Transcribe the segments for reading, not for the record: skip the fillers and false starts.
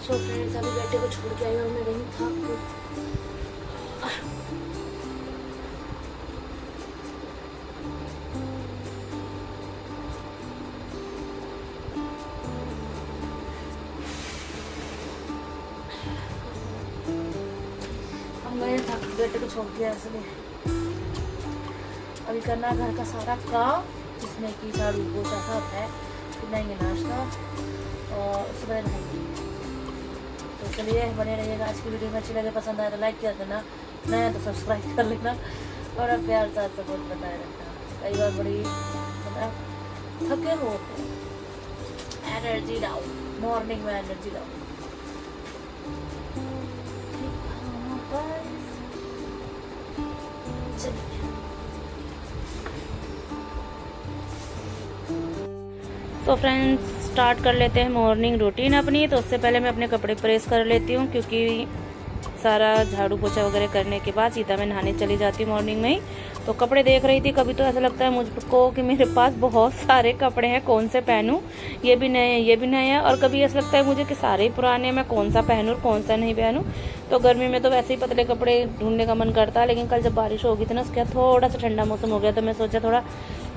So friends, अभी बेटे को छोड़ के आई और मैं गई था मैं थक बेटे को छोड़ के इसलिए अभी करना घर का सारा काम, जिसमें कि झाड़ू पोछा सब है, फिर बनाएंगे नाश्ता और उसके बाद नहाएंगे। तो चलिए बने रहिएगा। आज की वीडियो में अच्छी लगे, पसंद आए तो लाइक कर देना, नया तो सब्सक्राइब कर लेना और प्यार साथ सपोर्ट बनाए रखना। कई बार बड़ी मतलब थके होते, एनर्जी डाउन, मॉर्निंग में एनर्जी डाउन। तो फ्रेंड्स, स्टार्ट कर लेते हैं मॉर्निंग रूटीन अपनी। तो उससे पहले मैं अपने कपड़े प्रेस कर लेती हूँ, क्योंकि सारा झाड़ू पोछा वगैरह करने के बाद सीधा मैं नहाने चली जाती हूँ मॉर्निंग में ही। तो कपड़े देख रही थी, कभी तो ऐसा लगता है मुझको कि मेरे पास बहुत सारे कपड़े हैं, कौन से पहनूं, ये भी नए हैं ये भी नए हैं, और कभी ऐसा लगता है मुझे कि सारे ही पुराने हैं, मैं कौन सा पहनूं और कौन सा नहीं पहनूं। तो गर्मी में तो वैसे ही पतले कपड़े ढूंढने का मन करता है, लेकिन कल जब बारिश हो गई थी ना, उसके बाद थोड़ा सा ठंडा मौसम हो गया, तो मैं सोचा थोड़ा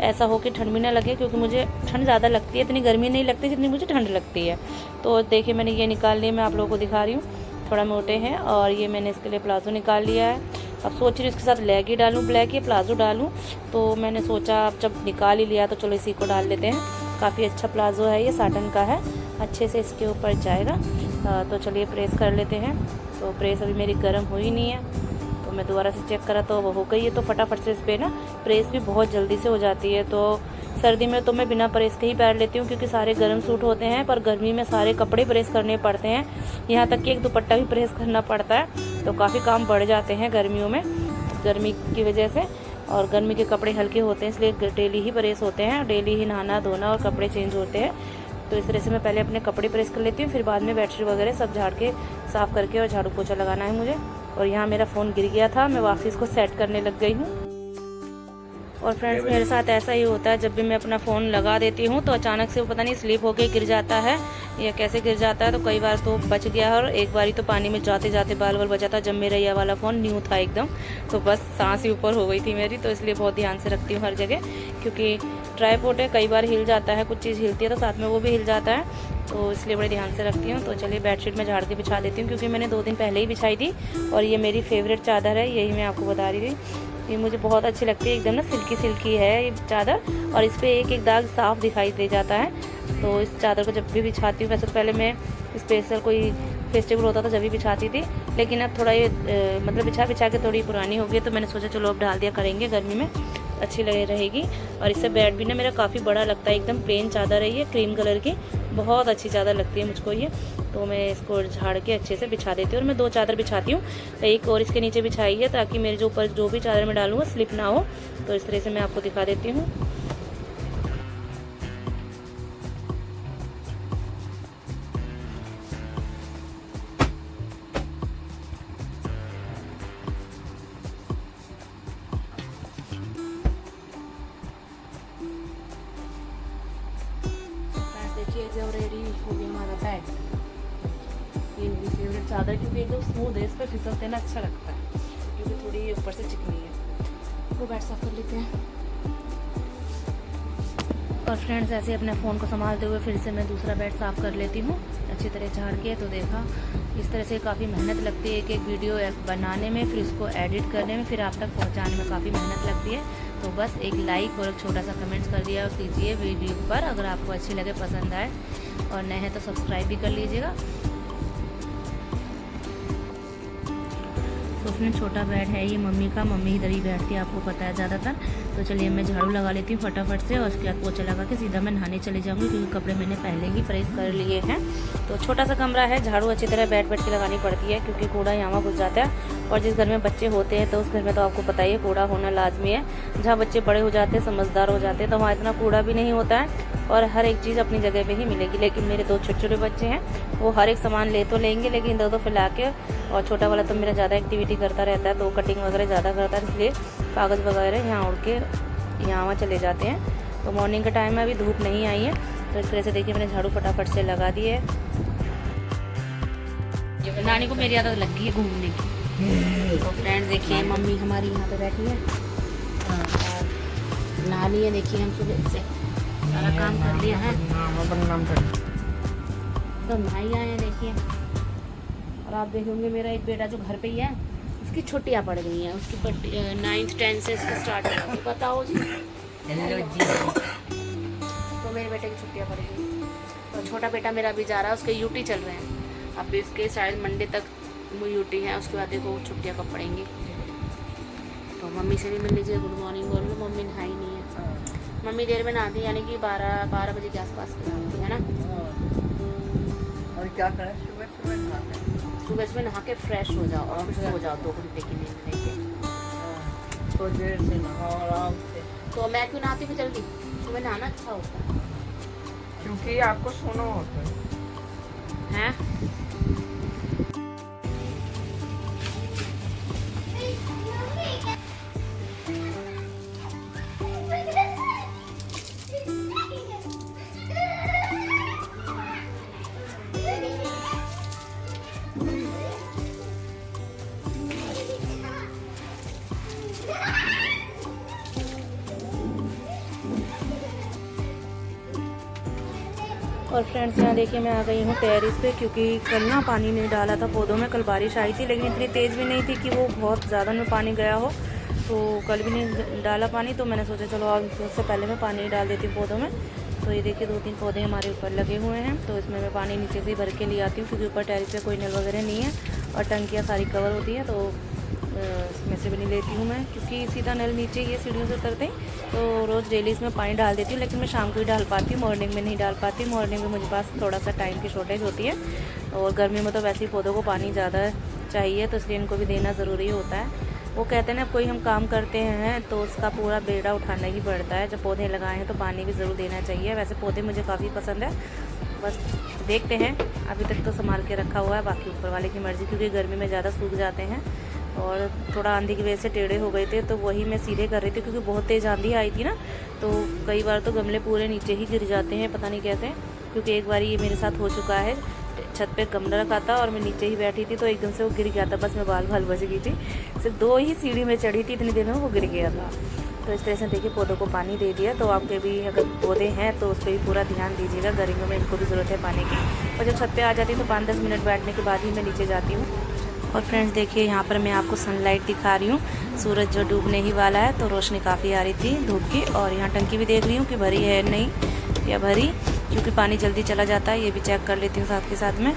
ऐसा हो कि ठंड भी ना लगे, क्योंकि मुझे ठंड ज़्यादा लगती है, इतनी गर्मी नहीं लगती जितनी मुझे ठंड लगती है। तो देखिए मैंने ये निकाल लिया, मैं आप लोगों को दिखा रही हूँ, थोड़ा मोटे हैं। और ये मैंने इसके लिए प्लाजो निकाल लिया है। अब सोच रही हूँ इसके साथ लेगी डालूँ, ब्लैक या प्लाजो डालूँ। तो मैंने सोचा अब जब निकाल ही लिया तो चलो इसी को डाल लेते हैं। काफ़ी अच्छा प्लाजो है, ये साटन का है, अच्छे से इसके ऊपर जाएगा। तो चलिए प्रेस कर लेते हैं। तो प्रेस अभी मेरी गर्म हुई नहीं है, तो मैं दोबारा से चेक करा तो वो हो गई है। तो फटाफट से इस पर ना प्रेस भी बहुत जल्दी से हो जाती है। तो सर्दी में तो मैं बिना प्रेस के ही पहन लेती हूँ, क्योंकि सारे गर्म सूट होते हैं, पर गर्मी में सारे कपड़े प्रेस करने पड़ते हैं, यहाँ तक कि एक दुपट्टा भी प्रेस करना पड़ता है। तो काफ़ी काम बढ़ जाते हैं गर्मियों में, गर्मी की वजह से। और गर्मी के कपड़े हल्के होते हैं, इसलिए डेली ही प्रेस होते हैं, डेली ही नहाना धोना और कपड़े चेंज होते हैं। तो इस तरह से मैं पहले अपने कपड़े प्रेस कर लेती हूँ, फिर बाद में बेडशीट वगैरह सब झाड़ के साफ़ करके और झाड़ू पोछा लगाना है मुझे। और यहाँ मेरा फ़ोन गिर गया था, मैं वापस इसको सेट करने लग गई हूँ। और फ्रेंड्स, मेरे साथ ऐसा ही होता है, जब भी मैं अपना फ़ोन लगा देती हूँ तो अचानक से वो पता नहीं स्लिप होके गिर जाता है या कैसे गिर जाता है। तो कई बार तो बच गया, और एक बारी तो पानी में जाते जाते बाल बाल बचा था, जब मेरा ये वाला फ़ोन न्यू था एकदम, तो बस सांस ही ऊपर हो गई थी मेरी। तो इसलिए बहुत ध्यान से रखती हूँ हर जगह, क्योंकि ट्राइपॉड है, कई बार हिल जाता है, कुछ चीज़ हिलती है तो साथ में वो भी हिल जाता है, तो इसलिए बड़े ध्यान से रखती हूँ। तो चलिए बेडशीट में झाड़ के बिछा देती हूँ, क्योंकि मैंने 2 दिन पहले ही बिछाई थी, और ये मेरी फेवरेट चादर है, यही मैं आपको बता रही थी। ये मुझे बहुत अच्छी लगती है, एकदम ना सिल्की सिल्की है ये चादर, और इस पर एक एक दाग साफ दिखाई दे जाता है। तो इस चादर को जब भी बिछाती हूँ, वैसे तो पहले मैं स्पेशल कोई फेस्टिवल होता था जब भी बिछाती थी, लेकिन अब थोड़ा ये मतलब बिछा बिछा के थोड़ी पुरानी हो गई, तो मैंने सोचा चलो अब डाल दिया करेंगे, गर्मी में अच्छी रहेगी। और इससे बेड भी ना मेरा काफ़ी बड़ा लगता है, एकदम प्लेन चादर है ये, क्रीम कलर की, बहुत अच्छी चादर लगती है मुझको ये। तो मैं इसको झाड़ के अच्छे से बिछा देती हूँ, और मैं 2 चादर बिछाती हूँ, एक और इसके नीचे बिछाई है, ताकि मेरे जो ऊपर जो भी चादर में डालूँगा स्लिप ना हो। तो इस तरह से मैं आपको दिखा देती हूँ। देखिए जब रेडी हो गया हमारा बेड, ये मेरी फेवरेट चादर, क्योंकि एकदम स्मूथ है, इस पर फिसलते ना अच्छा लगता है, क्योंकि थोड़ी ऊपर से चिकनी है। वो बेड साफ कर लेते हैं। और फ्रेंड्स, ऐसे अपने फ़ोन को संभालते हुए फिर से मैं दूसरा बेड साफ़ कर लेती हूँ अच्छी तरह झाड़ के। तो देखा, इस तरह से काफ़ी मेहनत लगती है एक एक वीडियो बनाने में, फिर उसको एडिट करने में, फिर आप तक पहुँचाने में काफ़ी मेहनत लगती है। तो बस एक लाइक और एक छोटा सा कमेंट्स कर दिया कीजिए वीडियो पर, अगर आपको अच्छी लगे, पसंद आए, और नए हैं तो सब्सक्राइब भी कर लीजिएगा। तो उसमें छोटा बेड है ये मम्मी का, मम्मी इधर ही बैठती है, आपको पता है ज़्यादातर। तो चलिए मैं झाड़ू लगा लेती हूँ फटाफट से, और उसके बाद पोछा लगा के सीधा मैं नहाने चले जाऊँगी, क्योंकि कपड़े मैंने पहले ही प्रेस कर लिए हैं। तो छोटा सा कमरा है, झाड़ू अच्छी तरह बैठ बैठ के लगानी पड़ती है, क्योंकि कूड़ा यहाँ घुस जाता है। और जिस घर में बच्चे होते हैं तो उस घर में तो आपको पता ही है कूड़ा होना लाजमी है। जहाँ बच्चे बड़े हो जाते हैं, समझदार हो जाते हैं, तो वहाँ इतना कूड़ा भी नहीं होता है, और हर एक चीज़ अपनी जगह पे ही मिलेगी। लेकिन मेरे 2 छोटे छोटे बच्चे हैं, वो हर एक सामान ले तो लेंगे, लेकिन इधर उधर फैला के, और छोटा वाला तो मेरा ज़्यादा एक्टिविटी करता रहता है, तो कटिंग वगैरह ज़्यादा करता है, इसलिए कागज़ वगैरह यहाँ उड़ के यहाँ वहाँ चले जाते हैं। तो मॉर्निंग का टाइम है, अभी धूप नहीं आई है। तो इस तरह से देखिए मैंने झाड़ू फटाफट से लगा दी है। नानी को मेरी आदत लग गई है घूमने की। तो फ्रेंड्स देखिए मम्मी हमारी यहाँ पे बैठी है और नानी है। देखिए हम सुबह से सारा काम कर लिया है तो भाई आए हैं देखिए। और आप देखेंगे मेरा एक बेटा जो घर पे ही है उसकी छुट्टियाँ पड़ गई हैं। उसकी 9th 10th से इसकी स्टार्ट हो गई। बताओ जी। हेलो जी। तो मेरे बेटे की छुट्टियाँ पड़ गई तो छोटा बेटा मेरा अभी जा रहा है, उसके यूटी चल रहे हैं अभी। इसके शायद मंडे तक वो यूटी है, उसके बाद देखो छुट्टियाँ कब पड़ेंगी। तो मम्मी से भी मिल लीजिए, गुड मॉर्निंग बोल लो। मम्मी नहाई नहीं है, मम्मी देर में नहाती है, यानी कि 12 बजे के आसपास नहाती है ना। और क्या करें, सुबह नहा के फ्रेश हो जाओ और फिर सो जाओ 2 घंटे की नींद लेके। तो देर से नहाओ आराम से। तो मैं क्यों नहाती हूँ जल्दी? सुबह नहाना अच्छा होता है क्योंकि आपको सोना होता है। और फ्रेंड्स यहाँ देखिए मैं आ गई हूँ टेरिस पे, क्योंकि कल ना पानी नहीं डाला था पौधों में। कल बारिश आई थी लेकिन इतनी तेज़ भी नहीं थी कि वो बहुत ज़्यादा में पानी गया हो, तो कल भी नहीं डाला पानी। तो मैंने सोचा चलो आज उससे पहले मैं पानी डाल देती हूँ पौधों में। तो ये देखिए 2-3 पौधे हमारे ऊपर लगे हुए हैं, तो इसमें मैं पानी नीचे से ही भर के ले आती हूँ, क्योंकि ऊपर टेरिस पे कोई नल वगैरह नहीं है और टंकियाँ सारी कवर होती हैं। तो इसमें से भी नहीं लेती हूँ मैं, क्योंकि सीधा नल नीचे ये सीढ़ियों से उतरते हैं। तो रोज़ डेली इसमें पानी डाल देती हूँ, लेकिन मैं शाम को ही डाल पाती हूँ, मॉर्निंग में नहीं डाल पाती। मॉर्निंग में मुझे पास थोड़ा सा टाइम की शॉर्टेज होती है और गर्मी में तो वैसे ही पौधों को पानी ज़्यादा चाहिए, तो इसलिए इनको भी देना ज़रूरी होता है। वो कहते हैं ना कोई हम काम करते हैं तो उसका पूरा बेड़ा उठाना ही पड़ता है। जब पौधे लगाए हैं तो पानी भी ज़रूर देना चाहिए। वैसे पौधे मुझे काफ़ी पसंद है, बस देखते हैं। अभी तक तो संभाल के रखा हुआ है, बाकी ऊपर वाले की मर्ज़ी, क्योंकि गर्मी में ज़्यादा सूख जाते हैं। और थोड़ा आंधी की वजह से टेढ़े हो गए थे, तो वही मैं सीधे कर रही थी, क्योंकि बहुत तेज़ आंधी आई थी ना। तो कई बार तो गमले पूरे नीचे ही गिर जाते हैं, पता नहीं कैसे। क्योंकि एक बार ये मेरे साथ हो चुका है, छत पे गमला रखा था और मैं नीचे ही बैठी थी, तो एकदम से वो गिर गया था। बस मैं बाल बच गई थी, सिर्फ 2 ही सीढ़ी में चढ़ी थी, इतनी देर में वो गिर गया था। तो इस तरह से देखिए पौधों को पानी दे दिया। तो आपके भी अगर पौधे हैं तो उस पर भी पूरा ध्यान दीजिएगा, गर्मियों में इनको भी ज़रूरत है पानी की। और जब छत पे आ जाती तो 5-10 मिनट बैठने के बाद ही मैं नीचे जाती हूँ। और फ्रेंड्स देखिए यहाँ पर मैं आपको सनलाइट दिखा रही हूँ। सूरज जो डूबने ही वाला है, तो रोशनी काफ़ी आ रही थी धूप की। और यहाँ टंकी भी देख रही हूँ कि भरी है नहीं या भरी, क्योंकि पानी जल्दी चला जाता है, ये भी चेक कर लेती हूँ साथ के साथ में।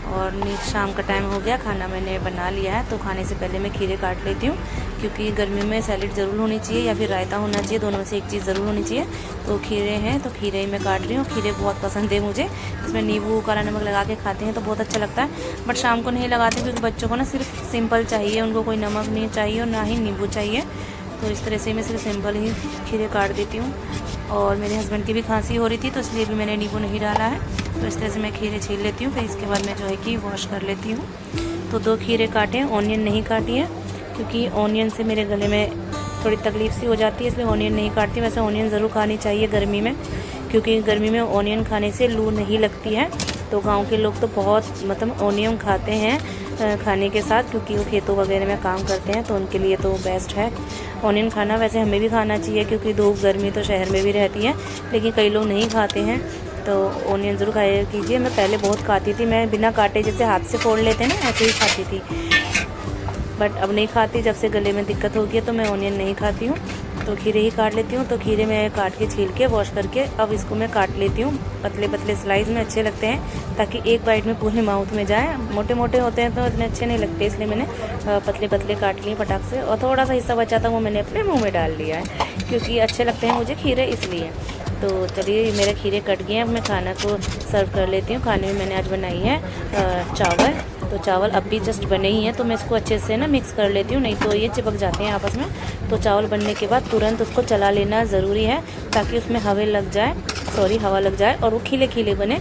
और शाम का टाइम हो गया, खाना मैंने बना लिया है। तो खाने से पहले मैं खीरे काट लेती हूँ, क्योंकि गर्मी में सैलेड ज़रूर होनी चाहिए या फिर रायता होना चाहिए, दोनों में से एक चीज़ ज़रूर होनी चाहिए। तो खीरे हैं तो खीरे ही मैं काट रही हूँ। खीरे बहुत पसंद है मुझे, इसमें नींबू काला नमक लगा के खाते हैं तो बहुत अच्छा लगता है। बट शाम को नहीं लगाती, क्योंकि बच्चों को ना सिर्फ सिंपल चाहिए, उनको कोई नमक नहीं चाहिए और ना ही नींबू चाहिए। तो इस तरह से मैं सिर्फ सिंपल ही खीरे काट देती हूँ। और मेरे हस्बैंड की भी खांसी हो रही थी, तो इसलिए भी मैंने नींबू नहीं डाला है। तो इस तरह से मैं खीरे छील लेती हूँ, फिर इसके बाद मैं जो है कि वॉश कर लेती हूँ। तो 2 खीरे काटे, ऑनियन नहीं काटी है, क्योंकि ऑनियन से मेरे गले में थोड़ी तकलीफ सी हो जाती है, इसलिए ऑनियन नहीं काटती। वैसे ऑनियन ज़रूर खानी चाहिए गर्मी में, क्योंकि गर्मी में ऑनियन खाने से लू नहीं लगती है। तो गांव के लोग तो बहुत मतलब ऑनियन खाते हैं खाने के साथ, क्योंकि वो खेतों वगैरह में काम करते हैं, तो उनके लिए तो बेस्ट है ऑनियन खाना। वैसे हमें भी खाना चाहिए, क्योंकि धूप गर्मी तो शहर में भी रहती है, लेकिन कई लोग नहीं खाते हैं। तो ऑनियन ज़रूर खाया कीजिए। मैं पहले बहुत खाती थी, मैं बिना काटे जैसे हाथ से फोड़ लेते हैं ना, ऐसे ही खाती थी। बट अब नहीं खाती, जब से गले में दिक्कत हो गई तो मैं ऑनियन नहीं खाती हूँ। तो खीरे ही काट लेती हूँ। तो खीरे मैं काट के छील के वॉश करके अब इसको मैं काट लेती हूँ। पतले पतले स्लाइस में अच्छे लगते हैं, ताकि एक बाइट में पूरे माउथ में जाए। मोटे मोटे होते हैं तो इतने अच्छे नहीं लगते, इसलिए मैंने पतले पतले काट लिए फटाक से। और थोड़ा सा हिस्सा बचा था वो मैंने अपने मुँह में डाल लिया है, क्योंकि अच्छे लगते हैं मुझे खीरे, इसलिए। तो चलिए मेरे खीरे कट गए हैं, अब मैं खाना को सर्व कर लेती हूँ। खाने में मैंने आज बनाई है चावल। तो चावल अब भी जस्ट बने ही हैं, तो मैं इसको अच्छे से ना मिक्स कर लेती हूँ, नहीं तो ये चिपक जाते हैं आपस में। तो चावल बनने के बाद तुरंत उसको चला लेना ज़रूरी है, ताकि उसमें हवा लग जाए और वो खिले खिले बने।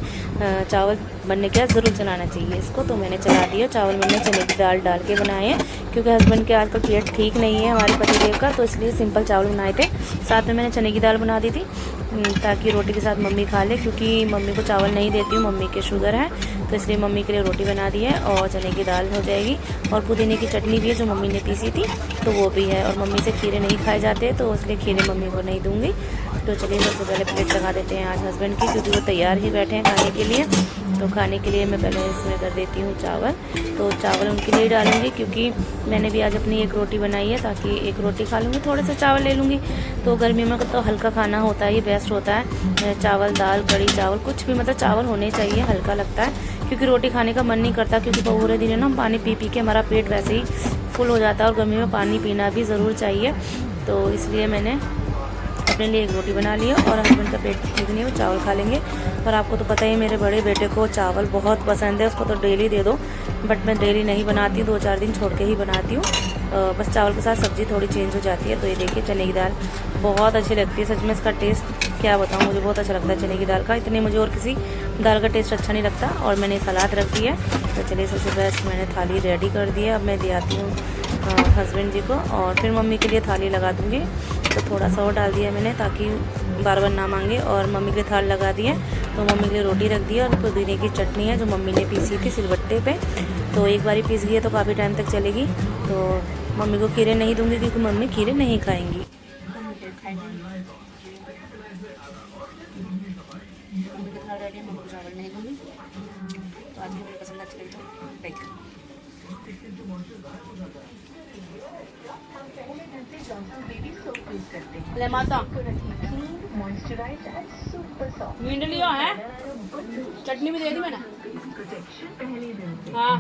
चावल बनने के बाद ज़रूर चलाना चाहिए इसको। तो मैंने चला दिया। चावल मैंने चने की दाल डाल के बनाए हैं, क्योंकि हस्बैंड के आजकल पेट ठीक नहीं है हमारे पतिदेव का, तो इसलिए सिंपल चावल बनाए थे। साथ में मैंने चने की दाल बना दी थी। ताकि रोटी के साथ मम्मी खा ले, क्योंकि मम्मी को चावल नहीं देती हूँ, मम्मी के शुगर है, तो इसलिए मम्मी के लिए रोटी बना दी है और चने की दाल हो जाएगी। और पुदीने की चटनी भी है जो मम्मी ने पीसी थी, तो वो भी है। और मम्मी से खीरे नहीं खाए जाते, तो इसलिए खीरे मम्मी को नहीं दूँगी। तो चलिए सबसे पहले प्लेट लगा देते हैं आज हस्बैंड की, क्योंकि वो तैयार ही बैठे हैं खाने के लिए। तो खाने के लिए मैं पहले इसमें कर देती हूँ चावल। तो चावल उनके लिए डालूँगी, क्योंकि मैंने भी आज अपनी एक रोटी बनाई है, ताकि एक रोटी खा लूँगी, थोड़े से चावल ले लूँगी। तो गर्मियों में तो हल्का खाना होता है, ये बेस्ट होता है। चावल, दाल, कड़ी चावल, कुछ भी, मतलब चावल होने चाहिए, हल्का लगता है, क्योंकि रोटी खाने का मन नहीं करता। क्योंकि पूरे दिन है ना हम पानी पी पी के हमारा पेट वैसे ही फुल हो जाता है, और गर्मी में पानी पीना भी ज़रूर चाहिए। तो इसलिए मैंने अपने लिए एक रोटी बना ली है, और हस्बैंड का पेट ठीक नहीं है, वो चावल खा लेंगे। और आपको तो पता ही है मेरे बड़े बेटे को चावल बहुत पसंद है, उसको तो डेली दे दो, बट मैं डेली नहीं बनाती हूँ, 2-4 दिन छोड़ के ही बनाती हूँ। बस चावल के साथ सब्ज़ी थोड़ी चेंज हो जाती है। तो ये देखिए चने की दाल बहुत अच्छी लगती है, सच में इसका टेस्ट क्या बताऊँ, मुझे बहुत अच्छा लगता है चने की दाल का, इतनी मुझे और किसी दाल का टेस्ट अच्छा नहीं लगता। और मैंने सलाद रख दी है। तो चलिए सबसे बेस्ट मैंने थाली रेडी कर दी है, अब मैं दे आती हूँ हस्बैंड जी को, और फिर मम्मी के लिए थाली लगा दूँगी। तो थोड़ा सा और डाल दिया मैंने, ताकि बार बार ना मांगे। और मम्मी के लिए थाल लगा दी है, तो मम्मी के लिए रोटी रख दी है, और पुदीने की चटनी है जो मम्मी ने पीसी थी सिलबट्टे पे। तो एक बार ही पीस गई है, तो काफ़ी टाइम तक चलेगी। तो मम्मी को खीरे नहीं दूँगी, क्योंकि मम्मी खीरे नहीं खाएंगी। चावल नहीं दूँगी, तो आज मुझे पसंद अच्छा लगता है। ले माता मींड लिया है, चटनी भी दे दी मैंने। हाँ